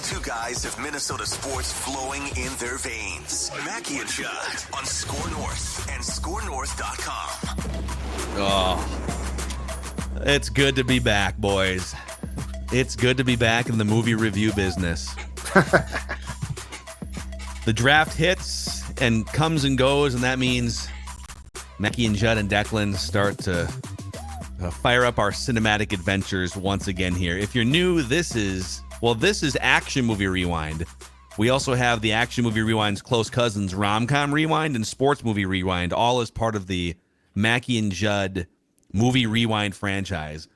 Two guys of Minnesota sports flowing in their veins. Mackie and Judd on SKOR North and SKORNorth.com. Oh, it's good to be back, boys. It's good to be back in the movie review business. The draft hits and comes and goes, and that means Mackie and Judd and Declan start to fire up our cinematic adventures once again here. If you're new, this is Action Movie Rewind. We also have the Action Movie Rewind's close cousins, Rom-Com Rewind and Sports Movie Rewind, all as part of the Mackie and Judd Movie Rewind franchise.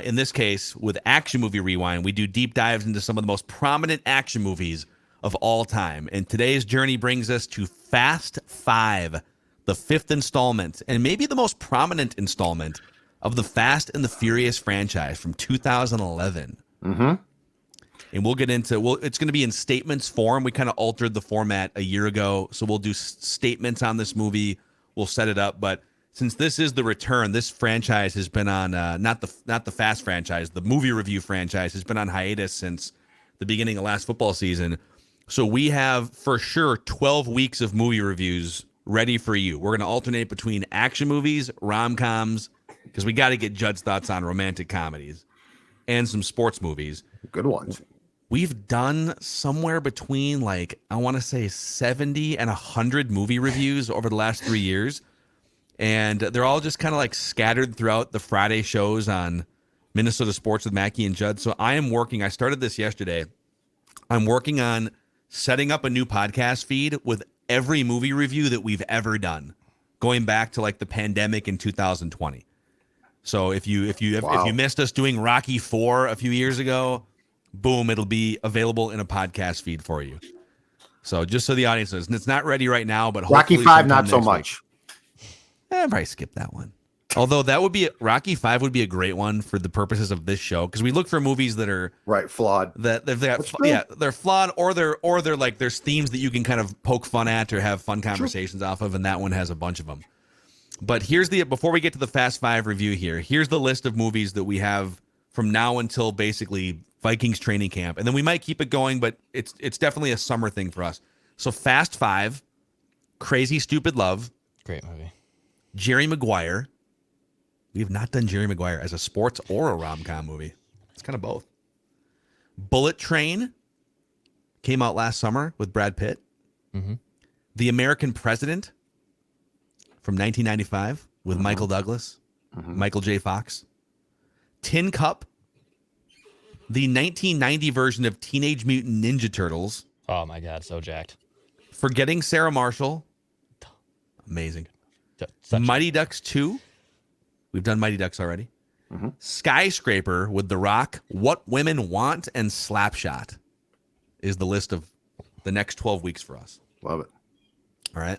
In this case, with Action Movie Rewind, we do deep dives into some of the most prominent action movies of all time. And today's journey brings us to Fast 5, the fifth installment, and maybe the most prominent installment of the Fast and the Furious franchise from 2011. Mm-hmm. And we'll get into, it's going to be in statements form. We kind of altered the format a year ago, so we'll do statements on this movie. We'll set it up, but since this is the return, this franchise has been on, not the Fast franchise, the movie review franchise has been on hiatus since the beginning of last football season. So we have, for sure, 12 weeks of movie reviews ready for you. We're going to alternate between action movies, rom-coms, because we got to get Judd's thoughts on romantic comedies, and some sports movies. Good ones. We've done somewhere between, like, I want to say 70 and 100 movie reviews over the last 3 years. And they're all just kind of like scattered throughout the Friday shows on Minnesota Sports with Mackie and Judd. So I started this yesterday. I'm working on setting up a new podcast feed with every movie review that we've ever done, going back to like the pandemic in 2020. So if you missed us doing Rocky IV a few years ago, boom, it'll be available in a podcast feed for you. So just so the audience knows, and it's not ready right now, but Rocky V, not so much. I'd probably skip that one. Although Rocky V would be a great one for the purposes of this show, because we look for movies that are flawed. They're flawed, or they're like there's themes that you can kind of poke fun at or have fun conversations off of, and that one has a bunch of them. But before we get to the Fast 5 review here's the list of movies that we have from now until basically Vikings training camp, and then we might keep it going, but it's definitely a summer thing for us. So Fast 5, Crazy Stupid Love, great movie. Jerry Maguire. We have not done Jerry Maguire as a sports or a rom-com movie. It's kind of both. Bullet Train came out last summer with Brad Pitt. Mm-hmm. The American President from 1995 with Michael Douglas, Michael J. Fox. Tin Cup. The 1990 version of Teenage Mutant Ninja Turtles. Oh my God, so jacked. Forgetting Sarah Marshall. Amazing. Mighty Ducks 2. We've done Mighty Ducks already. Mm-hmm. Skyscraper with The Rock, What Women Want, and Slapshot is the list of the next 12 weeks for us. Love it. All right.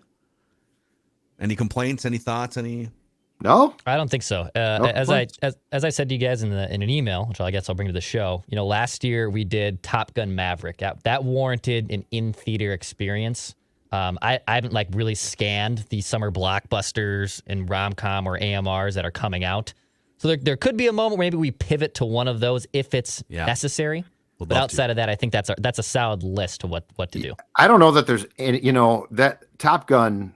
Any complaints? Any thoughts? No? I don't think so. As I said to you guys in an email, which I guess I'll bring to the show, last year we did Top Gun Maverick. That warranted an in-theater experience. I haven't really scanned the summer blockbusters and rom-com or AMRs that are coming out. So there could be a moment where maybe we pivot to one of those if it's necessary. But outside of that, I think that's a solid list of what to do. I don't know that there's any, that Top Gun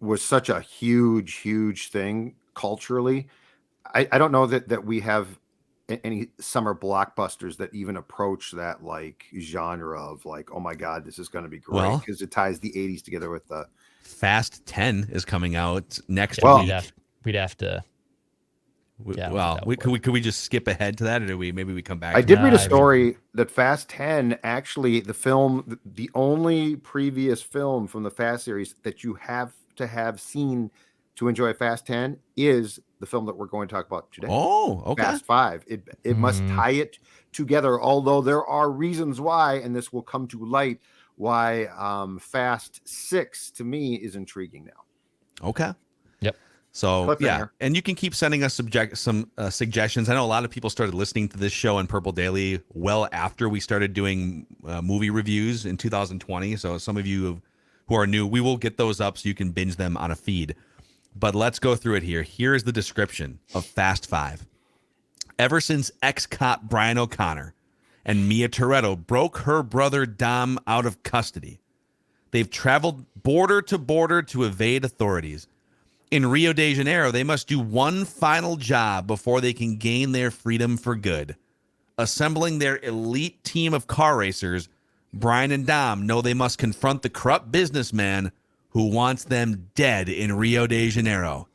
was such a huge, huge thing culturally. I don't know that we have any summer blockbusters that even approach that genre of oh my God, this is going to be great, because it ties the 80s together with the Fast 10 is coming out next week. We'd have to. Could we just skip ahead to that, or maybe we come back? I did read a story that Fast 10, actually, the only previous film from the Fast series that you have to have seen to enjoy Fast 10 is the film that we're going to talk about today. Oh, okay. Fast 5. It must tie it together, although there are reasons why, and this will come to light, why Fast 6 to me is intriguing now. Okay. Yep. So, and you can keep sending us some suggestions. I know a lot of people started listening to this show in Purple Daily well after we started doing movie reviews in 2020. So some of you who are new, we will get those up so you can binge them on a feed. But let's go through it here. Here's the description of Fast 5. Ever since ex-cop Brian O'Connor and Mia Toretto broke her brother Dom out of custody. They've traveled border to border to evade authorities. In Rio de Janeiro, they must do one final job before they can gain their freedom for good. Assembling their elite team of car racers, Brian and Dom know they must confront the corrupt businessman who wants them dead in Rio de Janeiro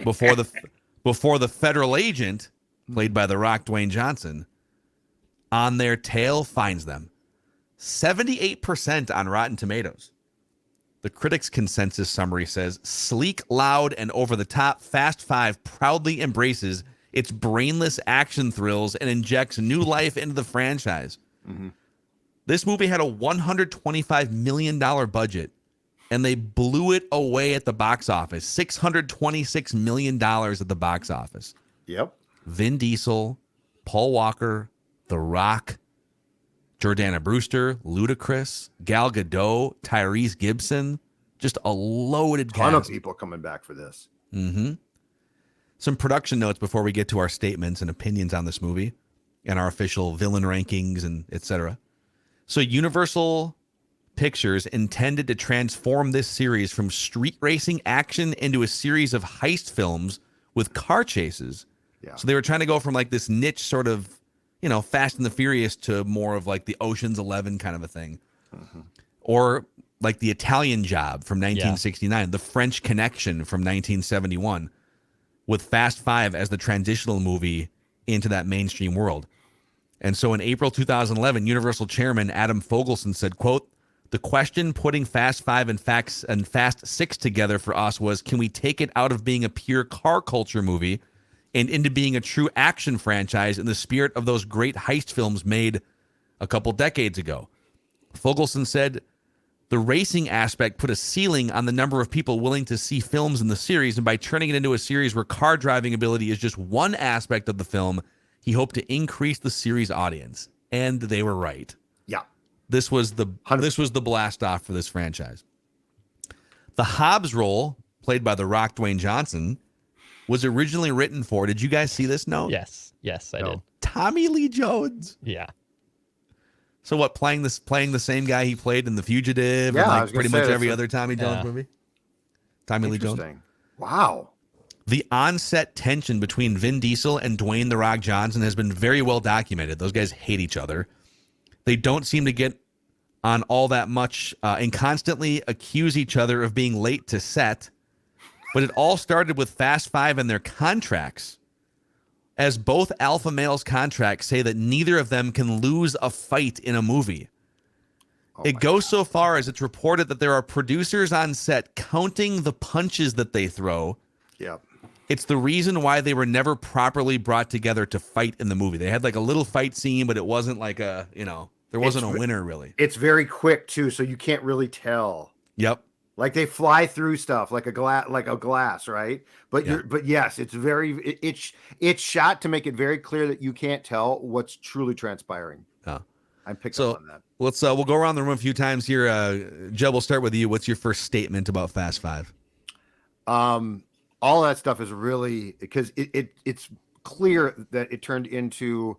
before the federal agent, played by The Rock Dwayne Johnson, on their tail finds them. 78% on Rotten Tomatoes. The critics' consensus summary says, sleek, loud, and over-the-top, Fast Five proudly embraces its brainless action thrills and injects new life into the franchise. Mm-hmm. This movie had a $125 million budget, and they blew it away at the box office. $626 million at the box office. Yep. Vin Diesel, Paul Walker, The Rock, Jordana Brewster, Ludacris, Gal Gadot, Tyrese Gibson. Just a loaded cast. Ton of people coming back for this. Mm-hmm. Some production notes before we get to our statements and opinions on this movie and our official villain rankings and etc. So Universal Pictures intended to transform this series from street racing action into a series of heist films with car chases. Yeah. So they were trying to go from like this niche sort of, Fast and the Furious to more of like the Ocean's 11 kind of a thing. Mm-hmm. Or like the Italian Job from 1969, the French Connection from 1971, with Fast Five as the transitional movie into that mainstream world. And so in April 2011, Universal chairman Adam Fogelson said, quote, "The question putting Fast Five and Fast Six together for us was, can we take it out of being a pure car culture movie and into being a true action franchise in the spirit of those great heist films made a couple decades ago?" Fogelson said, "The racing aspect put a ceiling on the number of people willing to see films in the series, and by turning it into a series where car driving ability is just one aspect of the film, he hoped to increase the series audience." And they were right. Yeah. This was the blast off for this franchise. The Hobbs role, played by The Rock Dwayne Johnson, was originally written for, did you guys see this note? Yes, I did. Tommy Lee Jones. Yeah. So what, playing the same guy he played in The Fugitive and like pretty much every other Tommy Jones movie? Tommy Lee Jones. Wow. The on-set tension between Vin Diesel and Dwayne The Rock Johnson has been very well documented. Those guys hate each other. They don't seem to get on all that much and constantly accuse each other of being late to set. But it all started with Fast Five and their contracts, as both alpha males' contracts say that neither of them can lose a fight in a movie. It goes so far as it's reported that there are producers on set counting the punches that they throw. Yep. It's the reason why they were never properly brought together to fight in the movie. They had like a little fight scene, but it wasn't like there wasn't a winner really. It's very quick too, so you can't really tell. Yep. Like they fly through stuff like a glass, right? But yes, it's it's shot to make it very clear that you can't tell what's truly transpiring. I'm picking up on that. We'll go around the room a few times here. Jeb, we'll start with you. What's your first statement about Fast Five? All that stuff is really because it's clear that it turned into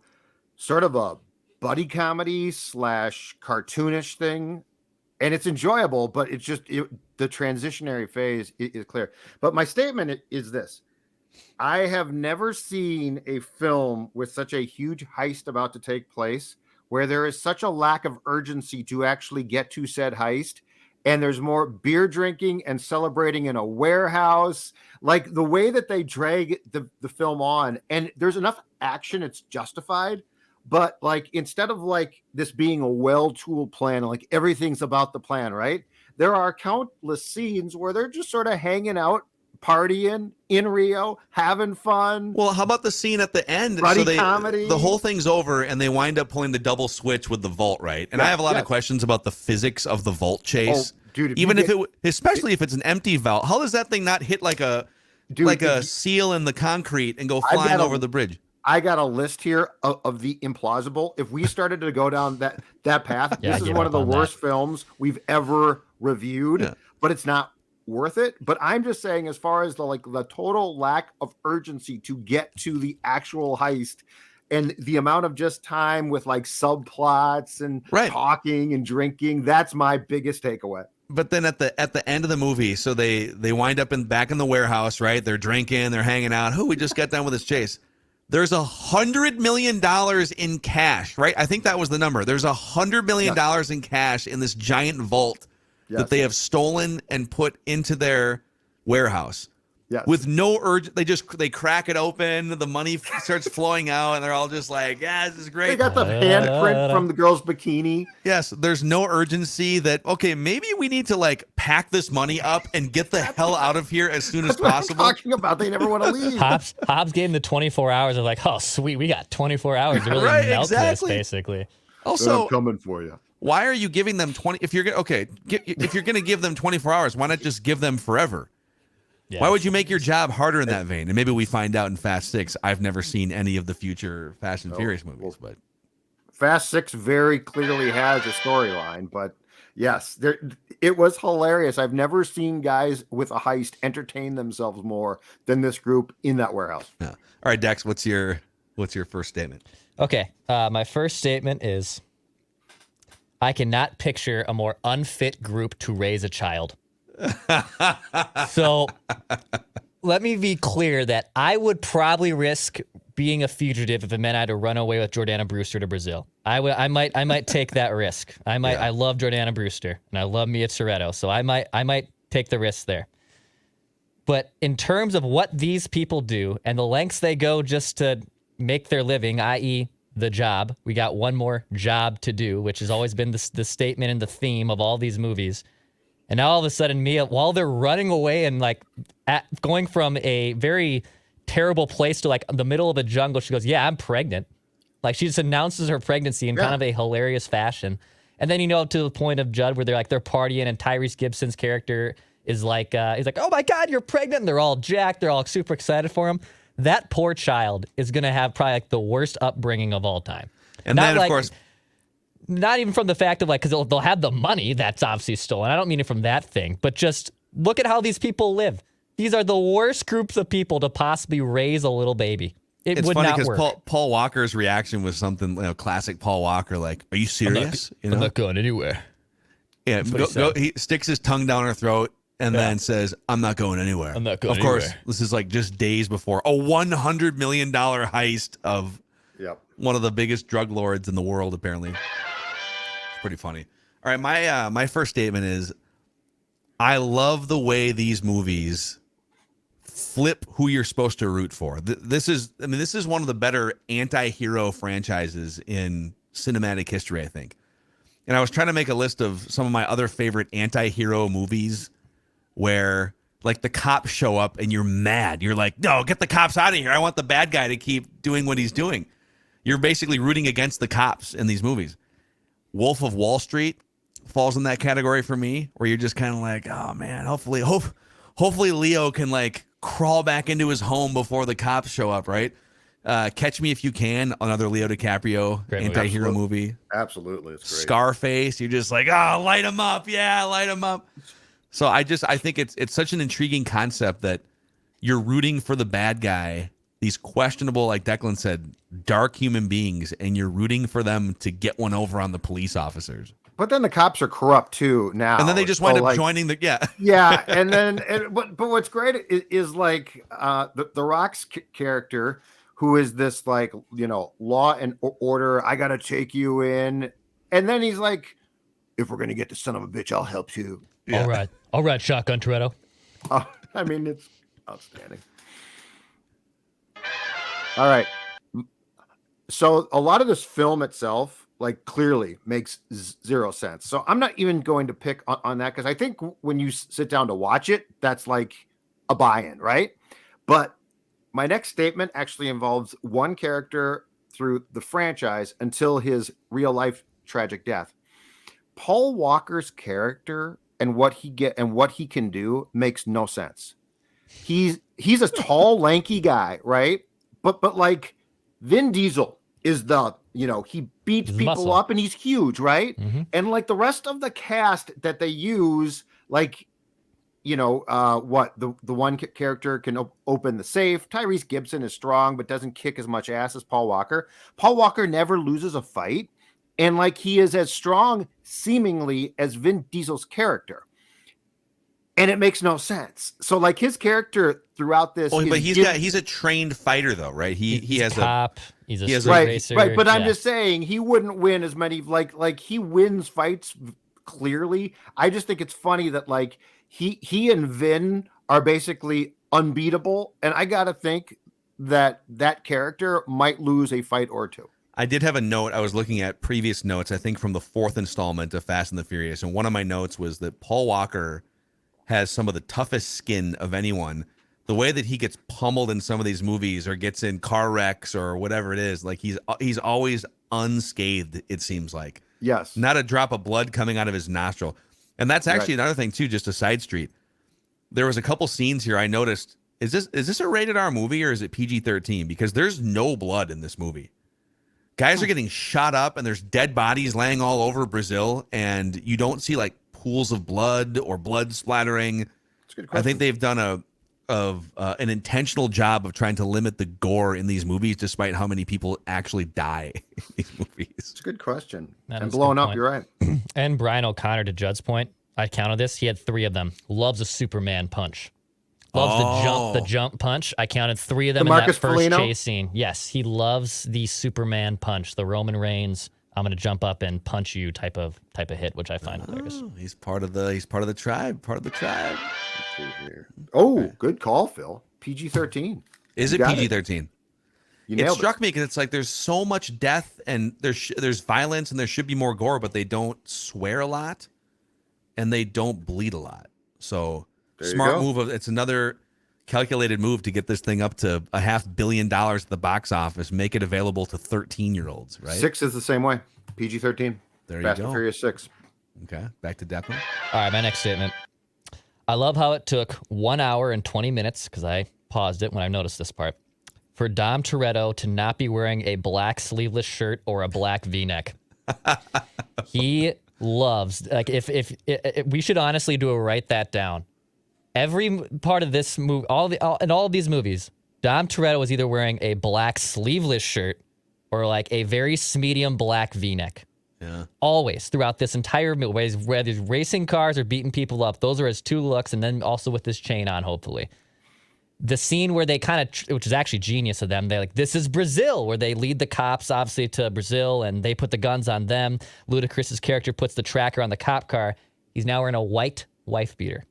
sort of a buddy comedy / cartoonish thing. And it's enjoyable, but it's just the transitionary phase is clear. But my statement is this. I have never seen a film with such a huge heist about to take place where there is such a lack of urgency to actually get to said heist. And there's more beer drinking and celebrating in a warehouse. Like the way that they drag the film on, and there's enough action, it's justified. But like, instead of like this being a well-tooled plan, like everything's about the plan, right? There are countless scenes where they're just sort of hanging out, partying in Rio, having fun. Well, how about the scene at the end? Comedy. The whole thing's over and they wind up pulling the double switch with the vault, right? And I have a lot of questions about the physics of the vault chase. Oh, dude, especially if it's an empty vault, how does that thing not hit like a seal in the concrete and go flying over the bridge? I got a list here of the implausible. If we started to go down that path, this is one of the worst films we've ever reviewed, but it's not worth it. But I'm just saying, as far as the total lack of urgency to get to the actual heist, and the amount of just time with like subplots and Right. talking and drinking, that's my biggest takeaway. But then at the end of the movie, so they wind up back in the warehouse, right? They're drinking, they're hanging out. We just got done with this chase. There's $100 million in cash, right? I think that was the number. There's $100 million in cash in this giant vault that they have stolen and put into their warehouse. Yes. With no urge, they crack it open, the money starts flowing out, and they're all just like, "Yeah, this is great." They got the handprint from the girl's bikini. Yes, there's no urgency that, okay, maybe we need to like pack this money up and get the hell out of here as soon as possible. Talking about they never want to leave. Hobbs gave him the 24 hours of like, oh sweet, we got 24 hours to really Right, melt exactly. this, basically. Also, I'm coming for you. why are you giving them 20? If you're if you're gonna give them 24 hours, why not just give them forever? Yeah. Why would you make your job harder in that vein? And maybe we find out in Fast 6. I've never seen any of the future Fast and Furious movies, but Fast 6 very clearly has a storyline, but yes, it was hilarious. I've never seen guys with a heist entertain themselves more than this group in that warehouse. yeah. All right, Dex, what's your first statement? Okay, my first statement is I cannot picture a more unfit group to raise a child. So let me be clear that I would probably risk being a fugitive if it meant I had to run away with Jordana Brewster to Brazil. I might take that risk. I love Jordana Brewster and I love Mia Toretto, so I might take the risk there. But in terms of what these people do and the lengths they go just to make their living, i.e. the job, we got one more job to do, which has always been the statement and the theme of all these movies. And now all of a sudden, Mia, while they're running away and like going from a very terrible place to like the middle of a jungle, she goes, "Yeah, I'm pregnant." Like she just announces her pregnancy in kind of a hilarious fashion. And then, up to the point of Judd where they're partying and Tyrese Gibson's character is like, he's like, "Oh my God, you're pregnant." And they're all jacked. They're all super excited for him. That poor child is going to have probably like the worst upbringing of all time. And then, of course, not even from the fact of because they'll have the money that's obviously stolen. I don't mean it from that thing, but just look at how these people live. These are the worst groups of people to possibly raise a little baby. It's would funny not because work. Paul Walker's reaction was something, classic Paul Walker, like, "Are you serious?" I'm not going anywhere. Yeah, he sticks his tongue down her throat and then says, "I'm not going anywhere." I'm not going Of course, anywhere. this is like just days before a $100 million heist of one of the biggest drug lords in the world, apparently. It's pretty funny. All right, my first statement is I love the way these movies flip who you're supposed to root for. This is one of the better anti-hero franchises in cinematic history, I think. And I was trying to make a list of some of my other favorite anti-hero movies where like the cops show up and you're mad. You're like, "No, get the cops out of here. I want the bad guy to keep doing what he's doing." You're basically rooting against the cops in these movies. Wolf of Wall Street falls in that category for me, where you're just kind of like, "Oh man, hopefully Leo can like crawl back into his home before the cops show up," right? Catch Me If You Can, another Leo DiCaprio anti-hero movie. Absolutely. It's great. Scarface, you're just like, "Oh, light him up. Yeah, light him up." So I think it's such an intriguing concept that you're rooting for the bad guy, these questionable, like Declan said, dark human beings, and you're rooting for them to get one over on the police officers. But then the cops are corrupt too now. And then they just wind up joining the yeah. And then but what's great is like the Rock's character, who is this like, law and order, I gotta take you in. And then he's like, "If we're gonna get the son of a bitch, I'll help you." Yeah. All right, Shotgun Toretto. I mean, it's outstanding. All right. So a lot of this film itself, like, clearly makes zero sense. So I'm not even going to pick on that, because I think when you sit down to watch it, that's like a buy-in, right? But my next statement actually involves one character through the franchise until his real-life tragic death. Paul Walker's character and what he can do makes no sense. He's a tall, lanky guy, right? But like Vin Diesel is he beats His people muscle. up and he's huge, right? Mhm. And like the rest of the cast that they use, like what the one character can open the safe. Tyrese Gibson is strong, but doesn't kick as much ass as Paul Walker. Paul Walker never loses a fight. And like he is as strong seemingly as Vin Diesel's character. And it makes no sense. So like his character throughout this. But he's a trained fighter though, right? He has top. He's a street racer. Right. But I'm just saying he wouldn't win as many, like he wins fights clearly. I just think it's funny that like he and Vin are basically unbeatable. And I got to think that character might lose a fight or two. I did have a note. I was looking at previous notes, I think from the 4th installment of Fast and the Furious. And one of my notes was that Paul Walker has some of the toughest skin of anyone. The way that he gets pummeled in some of these movies or gets in car wrecks or whatever it is, like he's always unscathed, it seems like. Yes. Not a drop of blood coming out of his nostril. And that's actually another thing too, just a side street. There was a couple scenes here I noticed. Is this a rated R movie or is it PG-13? Because there's no blood in this movie. Guys are getting shot up and there's dead bodies laying all over Brazil and you don't see like pools of blood or blood splattering. That's a good question. I think they've done an intentional job of trying to limit the gore in these movies, despite how many people actually die in these movies. It's a good question. That and blowing up, you're right. And Brian O'Connor, to Judd's point, I counted this. He had 3 of them. Loves a Superman punch. Loves the jump punch. I counted 3 of them in that first Foligno? chase scene. Yes, he loves the Superman punch, the Roman Reigns. I'm gonna jump up and punch you type of hit, which I find hilarious. He's part of the tribe. Oh, good call, Phil. PG-13. Is it PG-13? It struck me because it's like there's so much death and there's violence and there should be more gore, but they don't swear a lot and they don't bleed a lot. So smart move. It's another calculated move to get this thing up to $500 million at the box office. Make it available to 13-year-olds. Right. 6 is the same way. PG-13. There Fast you go. and Furious 6. Okay. Back to Declan. All right, my next statement. I love how it took 1 hour and 20 minutes, because I paused it when I noticed this part, for Dom Toretto to not be wearing a black sleeveless shirt or a black V-neck. He loves, like, if we should honestly write that down. Every part of this movie, in all of these movies, Dom Toretto was either wearing a black sleeveless shirt or like a very medium black V-neck. Yeah. Always throughout this entire movie, whether he's racing cars or beating people up, those are his 2 looks, and then also with this chain on, hopefully. The scene where they kind of, which is actually genius of them, they're like, this is Brazil, where they lead the cops, obviously, to Brazil, and they put the guns on them. Ludacris's character puts the tracker on the cop car. He's now wearing a white wife beater.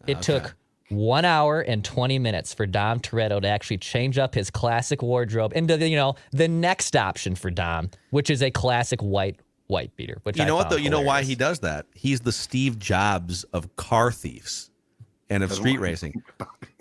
It took 1 hour and 20 minutes for Dom Toretto to actually change up his classic wardrobe into the next option for Dom, which is a classic white beater. Which you know I what though? found You know why hilarious. he does that? He's the Steve Jobs of car thieves and of street racing.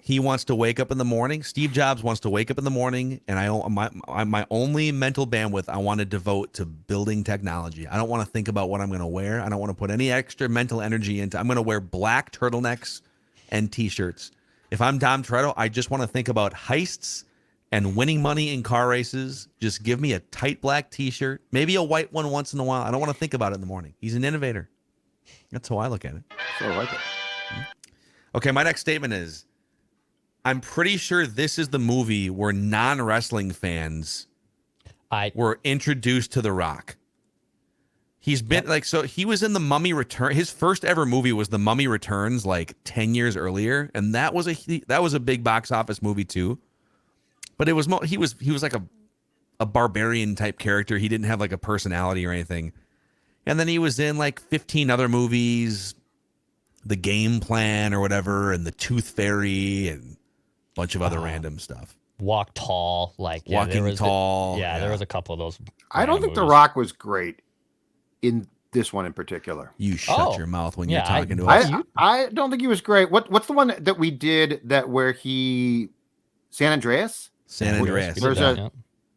He wants to wake up in the morning. Steve Jobs wants to wake up in the morning, and my only mental bandwidth I want to devote to building technology. I don't want to think about what I'm going to wear. I don't want to put any extra mental energy into. I'm going to wear black turtlenecks and T-shirts. If I'm Dom Toretto, I just want to think about heists and winning money in car races. Just give me a tight black T-shirt, maybe a white one once in a while. I don't want to think about it in the morning. He's an innovator. That's how I look at it. So I like it. Okay, my next statement is, I'm pretty sure this is the movie where non-wrestling fans were introduced to The Rock. He's been he was in The Mummy Returns. His first ever movie was The Mummy Returns, like 10 years earlier, and that was a big box office movie too. But it was he was like a barbarian type character. He didn't have like a personality or anything. And then he was in like 15 other movies, The Game Plan or whatever, and The Tooth Fairy, and a bunch of other random stuff. Walk Tall, Walking Tall. There was a couple of those. I don't think movies. The Rock was great in this one in particular. You shut your mouth when you're talking to us. I don't think he was great. What's the one that we did where he San Andreas? San Andreas.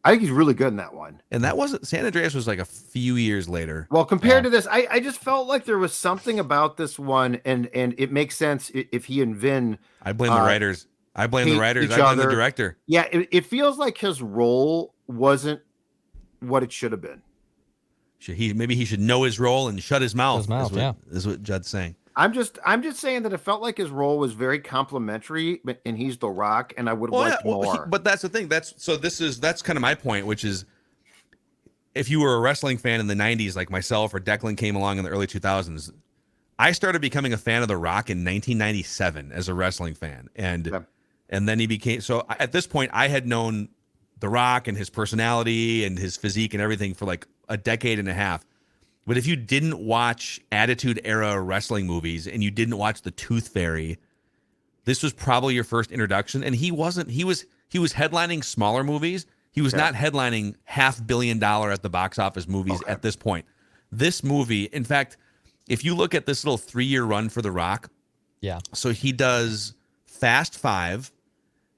I think he's really good in that one. And that wasn't San Andreas was like a few years later. Well, compared to this, I just felt like there was something about this one, and it makes sense if he and Vin. I blame the writers. I blame the writers. I blame the director. Yeah, it feels like his role wasn't what it should have been. Maybe he should know his role and shut his mouth. Is what Judd's saying. I'm just saying that it felt like his role was very complimentary, and he's The Rock, and I would have liked more. But that's the thing. That's kind of my point, which is if you were a wrestling fan in the 90s like myself or Declan came along in the early 2000s, I started becoming a fan of The Rock in 1997 as a wrestling fan. And then he became, so at this point I had known The Rock and his personality and his physique and everything for like a decade and a half. But if you didn't watch Attitude Era wrestling movies and you didn't watch The Tooth Fairy, this was probably your first introduction. And he was headlining smaller movies. He was not headlining $500 million at the box office movies at this point. This movie, in fact, if you look at this little 3-year run for The Rock, so he does Fast Five,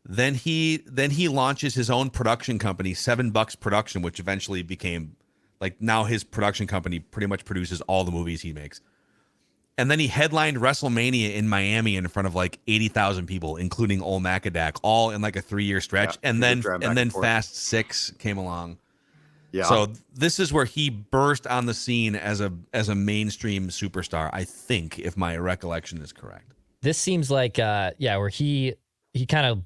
then he launches his own production company, $7 Production, which eventually became like now his production company pretty much produces all the movies he makes. And then he headlined WrestleMania in Miami in front of like 80,000 people, including Ol Macadac, all in like a 3-year stretch. And then Fast 6 came along. Yeah. So this is where he burst on the scene as a mainstream superstar, I think, if my recollection is correct. This seems like where he kind of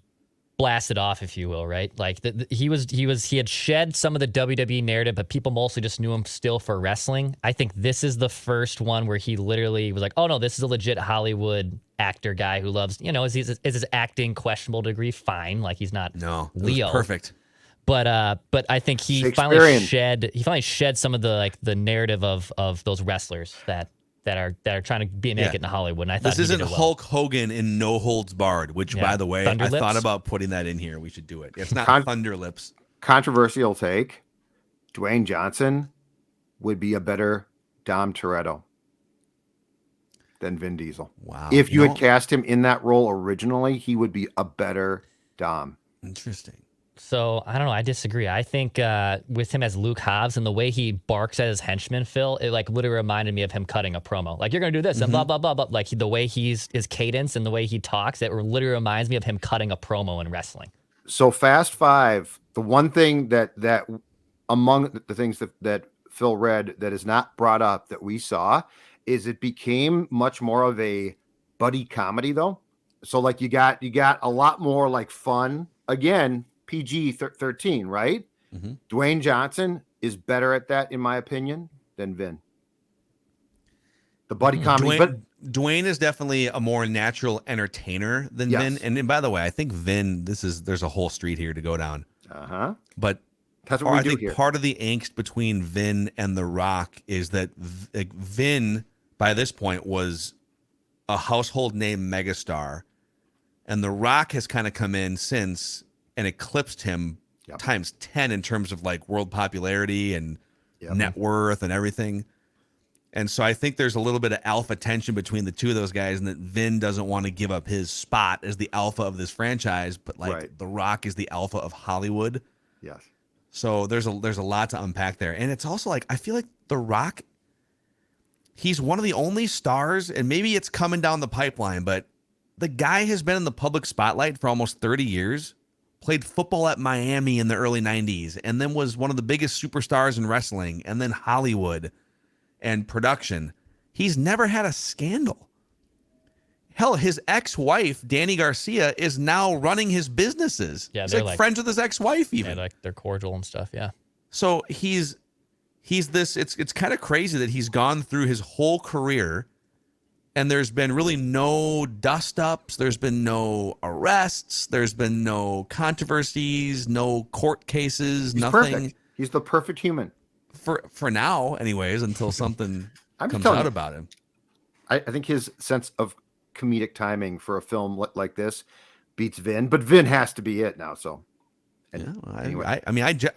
blasted off, if you will, right? Like he had shed some of the WWE narrative, but people mostly just knew him still for wrestling. I think this is the first one where he literally was like, oh no, this is a legit Hollywood actor guy who loves, is his acting questionable degree? Fine. Like he's not Leo. Perfect. But I think he finally shed some of the narrative of those wrestlers that are trying to make it in Hollywood. And I thought this isn't Hulk Hogan in No Holds Barred, which by the way, I thought about putting that in here. We should do it. It's not Thunder Lips. Controversial take. Dwayne Johnson would be a better Dom Toretto than Vin Diesel. Wow. If you had cast him in that role originally, he would be a better Dom. Interesting. So, I don't know. I disagree. I think with him as Luke Hobbs and the way he barks at his henchmen, Phil, it like literally reminded me of him cutting a promo. Like, you're going to do this and blah, blah, blah, blah. Like the way his cadence and the way he talks, it literally reminds me of him cutting a promo in wrestling. So Fast Five, the one thing that among the things that Phil read that is not brought up that we saw is it became much more of a buddy comedy though. So like you got a lot more like fun. Again, PG-13, right? Mm-hmm. Dwayne Johnson is better at that, in my opinion, than Vin. The buddy comedy. Dwayne is definitely a more natural entertainer than Vin. And by the way, I think Vin, there's a whole street here to go down. Uh-huh. But that's what we do here. Part of the angst between Vin and The Rock is that Vin, by this point, was a household name megastar. And The Rock has kind of come in since and eclipsed him times 10 in terms of like world popularity and net worth and everything. And so I think there's a little bit of alpha tension between the two of those guys, and that Vin doesn't want to give up his spot as the alpha of this franchise, but like The Rock is the alpha of Hollywood. Yes. So there's a lot to unpack there. And it's also like, I feel like The Rock, he's one of the only stars, and maybe it's coming down the pipeline, but the guy has been in the public spotlight for almost 30 years. Played football at Miami in the early 90s, and then was one of the biggest superstars in wrestling, and then Hollywood and production. He's never had a scandal. Hell, his ex-wife, Danny Garcia, is now running his businesses. Yeah, they're like friends with his ex-wife even. Yeah, like they're cordial and stuff, yeah. So he's this, it's kind of crazy that he's gone through his whole career and there's been really no dust-ups. There's been no arrests. There's been no controversies, no court cases, He's nothing. Perfect. He's the perfect human. For now, anyways, until something comes out about him. I think his sense of comedic timing for a film like this beats Vin, but Vin has to be it now. So, anyway.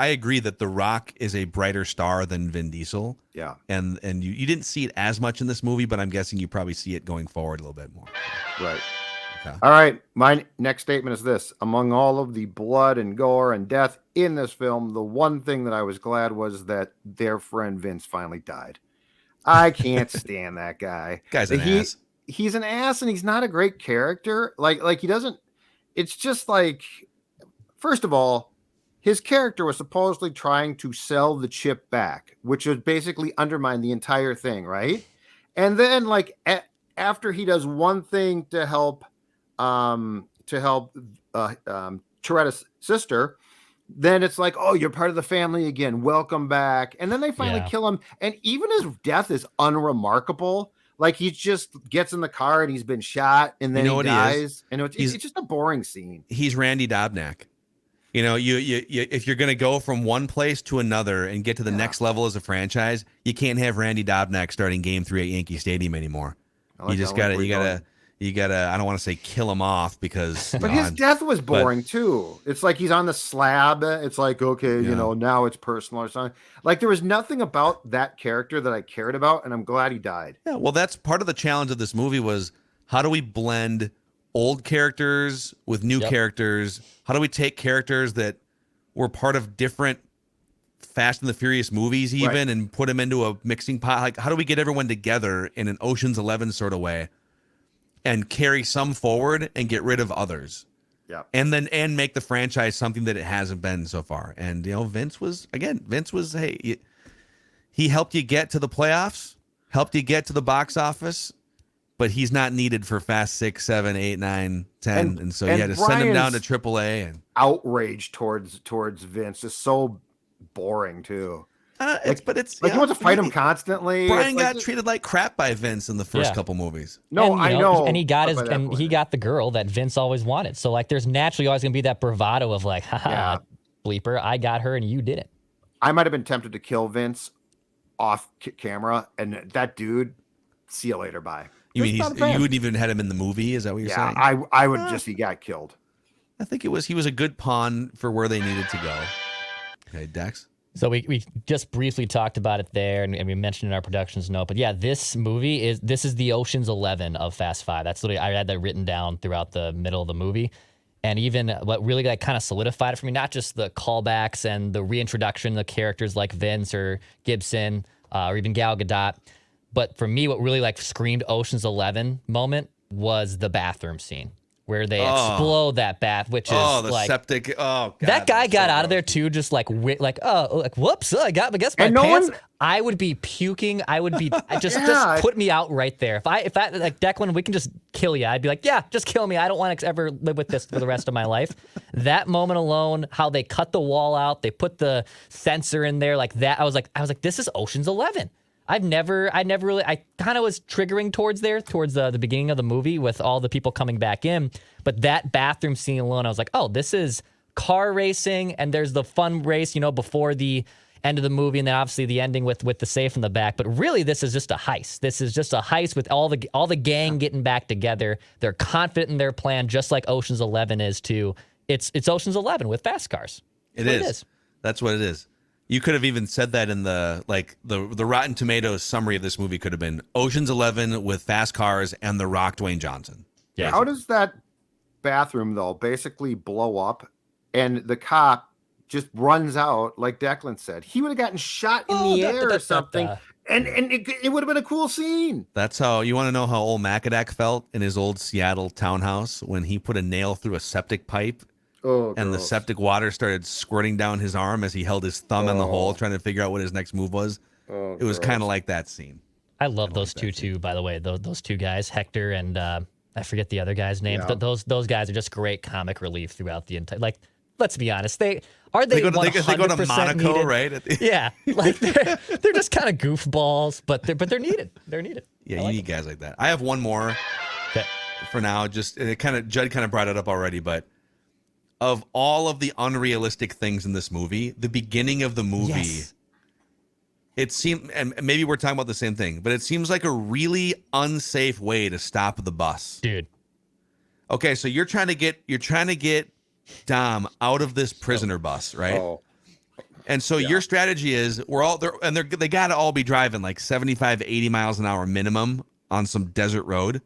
I agree that The Rock is a brighter star than Vin Diesel. Yeah. And you didn't see it as much in this movie, but I'm guessing you probably see it going forward a little bit more. Right. Okay. All right. My next statement is this. Among all of the blood and gore and death in this film, the one thing that I was glad was that their friend Vince finally died. I can't stand that guy. Guy's an ass. He's an ass, and he's not a great character. Like he doesn't. It's just like, first of all, his character was supposedly trying to sell the chip back, which would basically undermine the entire thing, right? And then, like, after he does one thing to help Toretto's sister, then it's like, oh, you're part of the family again. Welcome back. And then they finally kill him. And even his death is unremarkable. Like he just gets in the car and he's been shot and then he dies. And it's just a boring scene. He's Randy Dobnak. You know, you if you're going to go from one place to another and get to the next level as a franchise, you can't have Randy Dobnak starting Game 3 at Yankee Stadium anymore. You gotta, I don't want to say kill him off because... But his death was boring too. It's like he's on the slab. It's like, okay, now it's personal or something. Like there was nothing about that character that I cared about, and I'm glad he died. Yeah, well, that's part of the challenge of this movie was how do we blend old characters with new characters? How do we take characters that were part of different Fast and the Furious movies even and put them into a mixing pot? Like, how do we get everyone together in an Ocean's 11 sort of way and carry some forward and get rid of others? Yeah. And make the franchise something that it hasn't been so far. And, Vince was, hey, he helped you get to the playoffs, helped you get to the box office, but he's not needed for Fast 6, 7, 8, 9, 10. And so you had to send him down to AAA. And outrage towards Vince is so boring too. But it's like he wants to fight him constantly. Brian got treated like crap by Vince in the first couple movies. No, I know. And he got he got the girl that Vince always wanted. So like there's naturally always gonna be that bravado of like, haha, bleeper, I got her and you didn't. I might have been tempted to kill Vince off camera, and that dude, see you later, bye. You mean you wouldn't even had him in the movie? Is that what you're saying? I would he got killed. I think he was a good pawn for where they needed to go. Okay, Dex. So we just briefly talked about it there, and we mentioned in our productions note. But yeah, this movie is the Ocean's 11 of Fast 5. That's literally, I had that written down throughout the middle of the movie. And even what really kind of solidified it for me, not just the callbacks and the reintroduction of characters like Vince or Gibson or even Gal Gadot, but for me, what really screamed Ocean's 11 moment was the bathroom scene where they explode that bath, which is the septic. Oh, God, that guy got out of there too, just whoops, I guess my pants. I would be puking. I would be just put me out right there. If I like Declan, we can just kill you. I'd be like, yeah, just kill me. I don't want to ever live with this for the rest of my life. That moment alone, how they cut the wall out, they put the sensor in there like that. I was like, this is Ocean's 11. I kind of was triggering towards the beginning of the movie with all the people coming back in. But that bathroom scene alone, I was like, oh, this is car racing. And there's the fun race, before the end of the movie. And then obviously the ending with the safe in the back. But really, this is just a heist. This is just a heist with all the gang getting back together. They're confident in their plan, just like Ocean's 11 is too. It's Ocean's 11 with fast cars. It is. That's what it is. You could have even said that in the Rotten Tomatoes summary of this movie could have been Ocean's 11 with fast cars and The Rock, Dwayne Johnson. Yeah. How does that bathroom though basically blow up and the cop just runs out like Declan said? He would have gotten shot in the air or something. And it would have been a cool scene. That's how you want to know how old Macadac felt in his old Seattle townhouse when he put a nail through a septic pipe. And the septic water started squirting down his arm as he held his thumb in the hole trying to figure out what his next move was. It was kind of like that scene. I love those two too, by the way. Those two guys, Hector and I forget the other guy's name. Yeah. Those guys are just great comic relief throughout the entire. Like, let's be honest, they go to Monaco, needed? Right? Yeah, like they're just kind of goofballs, but they're needed. They're needed. Yeah, you need guys like that. I have one more for now. Just Judd kind of brought it up already, but. Of all of the unrealistic things in this movie, the beginning of the movie, it seemed, and maybe we're talking about the same thing, but it seems like a really unsafe way to stop the bus. Dude. Okay, so you're trying to get Dom out of this prisoner bus, right? Oh. And so your strategy is we're all there, and they got to all be driving like 75, 80 miles an hour minimum on some desert road.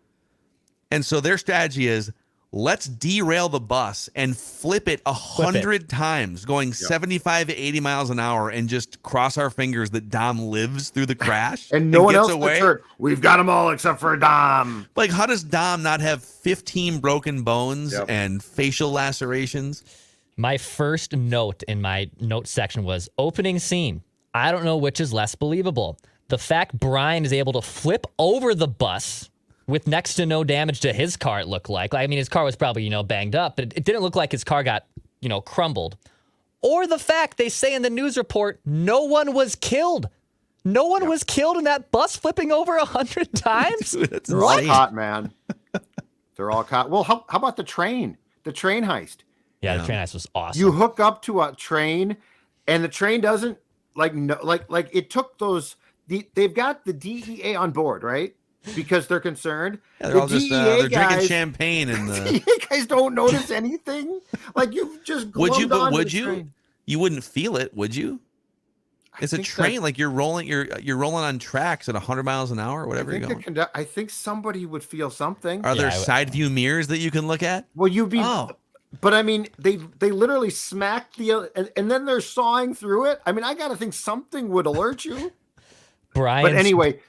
And so their strategy is, let's derail the bus and flip it 100 times, going 75 to 80 miles an hour, and just cross our fingers that Dom lives through the crash and no one else gets hurt. We've got them all except for Dom. Like, how does Dom not have 15 broken bones and facial lacerations? My first note in my note section was opening scene. I don't know which is less believable. The fact Brian is able to flip over the bus with next to no damage to his car, it looked like. I mean, his car was probably, banged up, but it didn't look like his car got, crumbled. Or the fact they say in the news report, no one was killed. No one was killed in that bus flipping over 100 times? Dude, They're all caught, man. They're all caught. Well, how about the train? The train heist. Yeah, the train heist was awesome. You hook up to a train, and the train doesn't it took those. They've got the DEA on board, right? Because they're concerned. Yeah, they're all just they're drinking champagne and the DEA guys don't notice anything. Like you just would you? You wouldn't feel it, would you? It's a train, like you're rolling on tracks at 100 miles an hour, or whatever you're going. I think somebody would feel something. Are there side view mirrors that you can look at? Well, but I mean, they literally smacked and then they're sawing through it. I mean, I gotta think something would alert you. Brian. But anyway,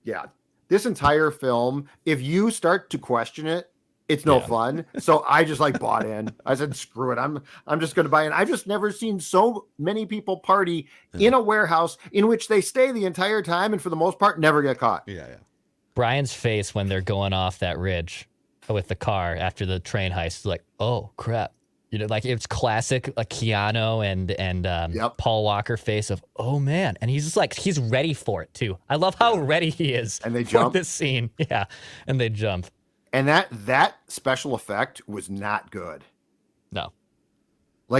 yeah, this entire film, if you start to question it, it's no fun. So I just bought in. I said, screw it. I'm just going to buy in. I've just never seen so many people party in a warehouse in which they stay the entire time and for the most part never get caught. Yeah. Brian's face when they're going off that ridge with the car after the train heist, like, oh crap. It's classic Keanu and Paul Walker face of, oh man. And he's just he's ready for it too. I love how ready he is and they jump this scene. Yeah. And they jump. And that special effect was not good. No.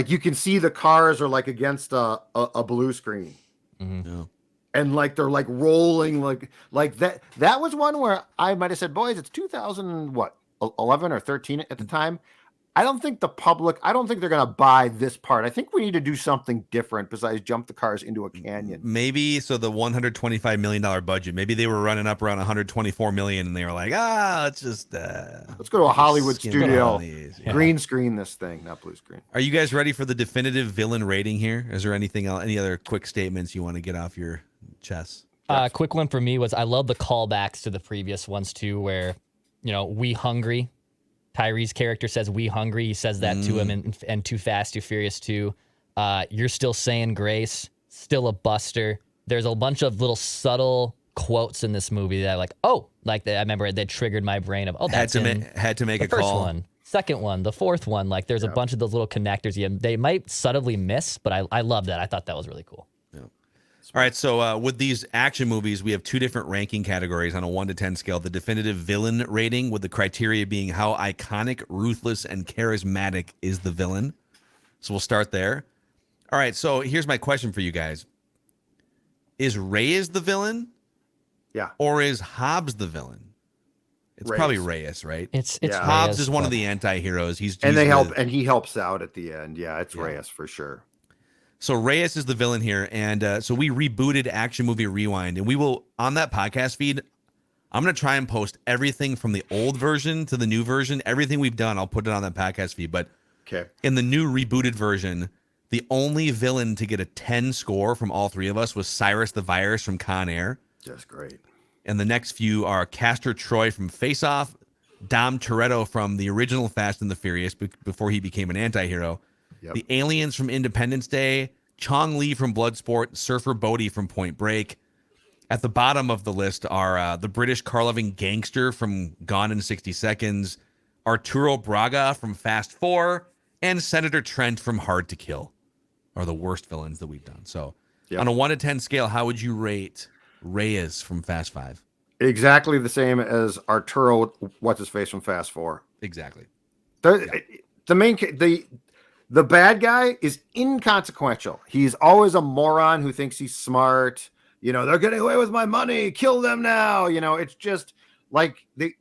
You can see the cars are against a blue screen. Mm-hmm. Yeah. And they're rolling like that. That was one where I might have said, boys, it's 2011 or 13 at the time. I don't think they're going to buy this part. I think we need to do something different besides jump the cars into a canyon. Maybe the $125 million budget, maybe they were running up around $124 million and they were like, let's just let's go to a Hollywood studio, green screen this thing, not blue screen. Are you guys ready for the definitive villain rating here? Is there anything else, any other quick statements you want to get off your chest? Quick one for me was I love the callbacks to the previous ones too, where, we hungry. Tyree's character says, we hungry. He says that to him and Too Fast, Too Furious 2. You're still saying grace, still a buster. There's a bunch of little subtle quotes in this movie that I remember they triggered my brain of, that's had to make the a first call. One, second one, the fourth one. There's a bunch of those little connectors. They might subtly miss, but I love that. I thought that was really cool. All right, so with these action movies, we have two different ranking categories on a 1 to 10 scale. The definitive villain rating, with the criteria being how iconic, ruthless, and charismatic is the villain. So we'll start there. All right, so here's my question for you guys. Is Reyes the villain? Yeah. Or is Hobbs the villain? It's Reyes. probably Reyes, right? It's Hobbs Reyes, is one of the anti-heroes. And he helps out at the end. Yeah, it's Reyes for sure. So Reyes is the villain here, and so we rebooted Action Movie Rewind, and we will, on that podcast feed, I'm going to try and post everything from the old version to the new version. Everything we've done, I'll put it on that podcast feed. But in the new rebooted version, the only villain to get a 10 score from all three of us was Cyrus the Virus from Con Air. Just great. And the next few are Castor Troy from Face Off, Dom Toretto from the original Fast and the Furious before he became an anti-hero, the aliens from Independence Day, Chong Li from Bloodsport, Surfer Bodhi from Point Break. At the bottom of the list are the British car-loving gangster from Gone in 60 Seconds, Arturo Braga from Fast 4, and Senator Trent from Hard to Kill are the worst villains that we've done. So on a 1 to 10 scale, how would you rate Reyes from Fast 5? Exactly the same as Arturo, what's-his-face from Fast 4. Exactly. The bad guy is inconsequential. He's always a moron who thinks he's smart. They're getting away with my money. Kill them now. It's just the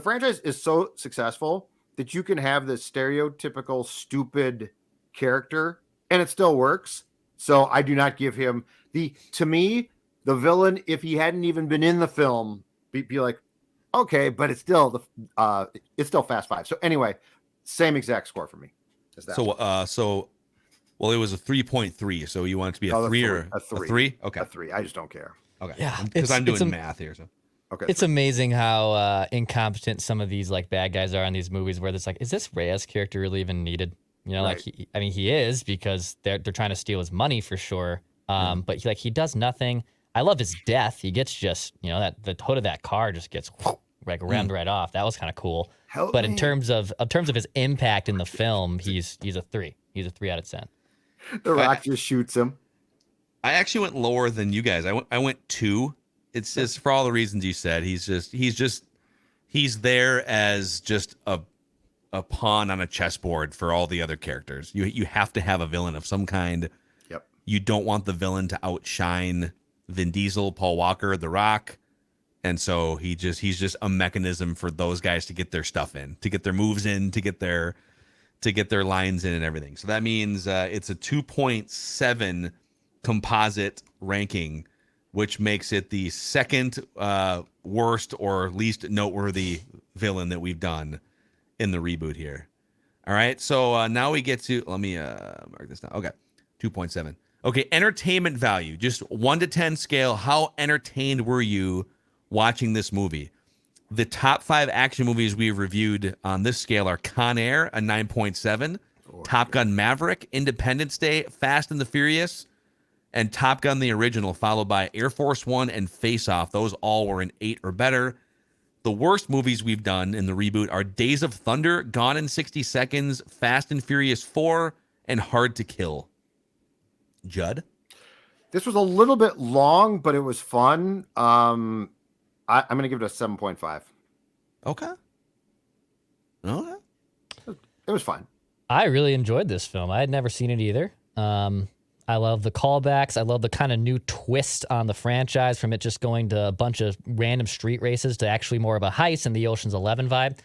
franchise is so successful that you can have this stereotypical stupid character and it still works. So I do not give him to me, the villain, if he hadn't even been in the film, be like, okay, but it's still Fast 5. So anyway, same exact score for me. Well, it was a 3.3. So you want it to be a 3 or a 3? A 3? Okay. A 3. I just don't care. Okay. Yeah. Because I'm doing math here. So. Okay. It's amazing how incompetent some of these bad guys are in these movies where it's is this Reyes character really even needed? Right. He is because they're trying to steal his money for sure. But he does nothing. I love his death. He gets just, the hood of that car just gets rammed right off. That was kind of cool. Help but me. in terms of his impact in the film, he's a 3. He's a 3 out of 10. The Rock just shoots him. I actually went lower than you guys. I went 2. It's just for all the reasons you said. He's there as just a pawn on a chessboard for all the other characters. You have to have a villain of some kind. Yep. You don't want the villain to outshine Vin Diesel, Paul Walker, The Rock. And so he's just a mechanism for those guys to get their stuff in, to get their moves in, to get their lines in and everything. So that means it's a 2.7 composite ranking, which makes it the second worst or least noteworthy villain that we've done in the reboot here. All right, so now we get to, let me mark this down. Okay, 2.7. Okay, entertainment value, just 1 to 10 scale. How entertained were you watching this movie? The top 5 action movies we've reviewed on this scale are Con Air, a 9.7, Top Gun Maverick, Independence Day, Fast and the Furious, and Top Gun the original, followed by Air Force One and Face Off. Those all were an 8 or better. The worst movies we've done in the reboot are Days of Thunder, Gone in 60 Seconds, Fast and Furious 4, and Hard to Kill. Judd? This was a little bit long, but it was fun. I'm going to give it a 7.5. Okay. It was fine. I really enjoyed this film. I had never seen it either. I love the callbacks. I love the kind of new twist on the franchise from it just going to a bunch of random street races to actually more of a heist and the Ocean's 11 vibe.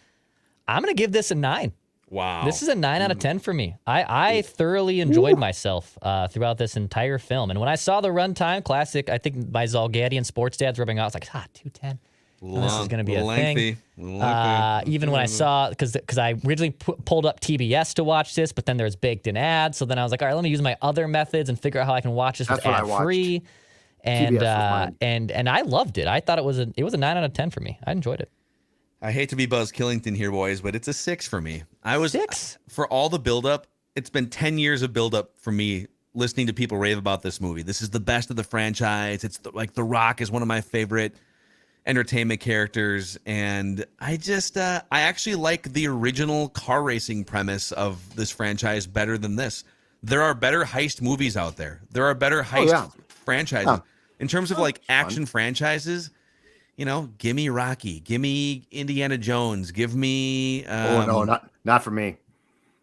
I'm going to give this a 9. Wow. This is a 9 out of 10 for me. I thoroughly enjoyed myself throughout this entire film. And when I saw the runtime, classic, I think my Zolgadian sports dad's rubbing out. I was like, 210. This is going to be a lengthy, thing. Even when I saw, because I originally pulled up TBS to watch this, but then there's baked in ads. So then I was like, all right, let me use my other methods and figure out how I can watch this with ad free. And and I loved it. I thought it was a 9 out of 10 for me. I enjoyed it. I hate to be Buzz Killington here, boys, but it's a 6 for me. I was 6 for all the buildup. It's been 10 years of buildup for me listening to people rave about this movie. This is the best of the franchise. It's like The Rock is one of my favorite entertainment characters, and I actually like the original car racing premise of this franchise better than this. There are better heist movies out there. There are better heist franchises. Huh. In terms of like action franchises, give me Rocky, give me Indiana Jones, give me not for me.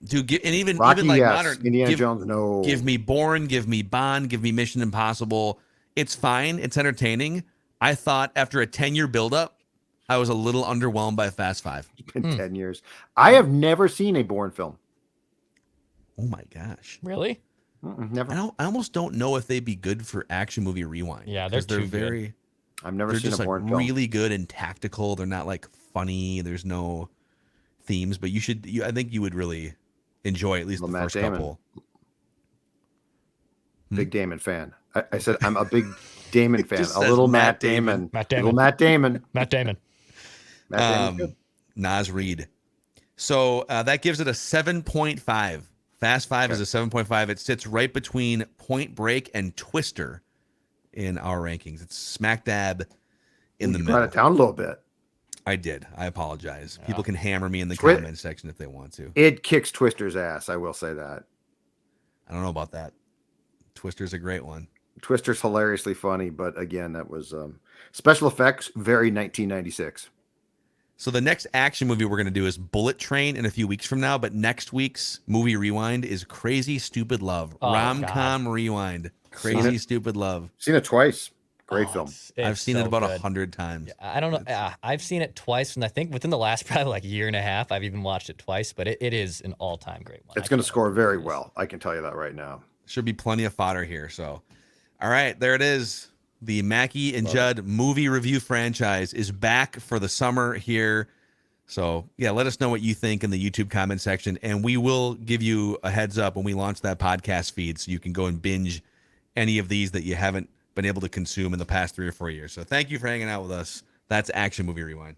Dude, and even Rocky, like yes. modern Indiana Jones, no. Give me Bourne, give me Bond, give me Mission Impossible. It's fine. It's entertaining. I thought after a 10-year buildup, I was a little underwhelmed by Fast 5. It's been 10 years. I have never seen a Bourne film. Oh my gosh. Really? Never. I almost don't know if they'd be good for Action Movie Rewind. Yeah, they're too very good. I've never they're seen just a Bourne like film. really good and tactical. They're not like funny. There's no themes, but I think you would really enjoy at least the Matt first Damon. couple. Big Damon fan. I said I'm a big Damon fan. just A says little Matt Matt Damon. Matt Damon. Little Matt Damon. Matt Damon. Matt Damon's good. Nas Reed. So that gives it a 7.5. Fast 5 is a 7.5. It sits right between Point Break and Twister in our rankings. It's smack dab in the You middle. brought it down a little bit. I did. I apologize. People can hammer me in the comment section if they want to. It kicks Twister's ass. I will say that. I don't know about that. Twister's a great one. Twister's hilariously funny, but again, that was special effects, very 1996. So the next action movie we're going to do is Bullet Train in a few weeks from now, but next week's movie rewind is Crazy Stupid Love. Rom-com rewind. Crazy Stupid Love. Seen it twice. Great film. I've seen it about 100 times. I don't know. I've seen it twice, and I think within the last probably like year and a half, I've even watched it twice. But it is an all-time great one. It's going to score very well. I can tell you that right now. Should be plenty of fodder here. So, all right, there it is. The Mackie and Judd movie review franchise is back for the summer here. So, yeah, let us know what you think in the YouTube comment section, and we will give you a heads up when we launch that podcast feed so you can go and binge any of these that you haven't been able to consume in the past 3 or 4 years. So thank you for hanging out with us. That's Action Movie Rewind.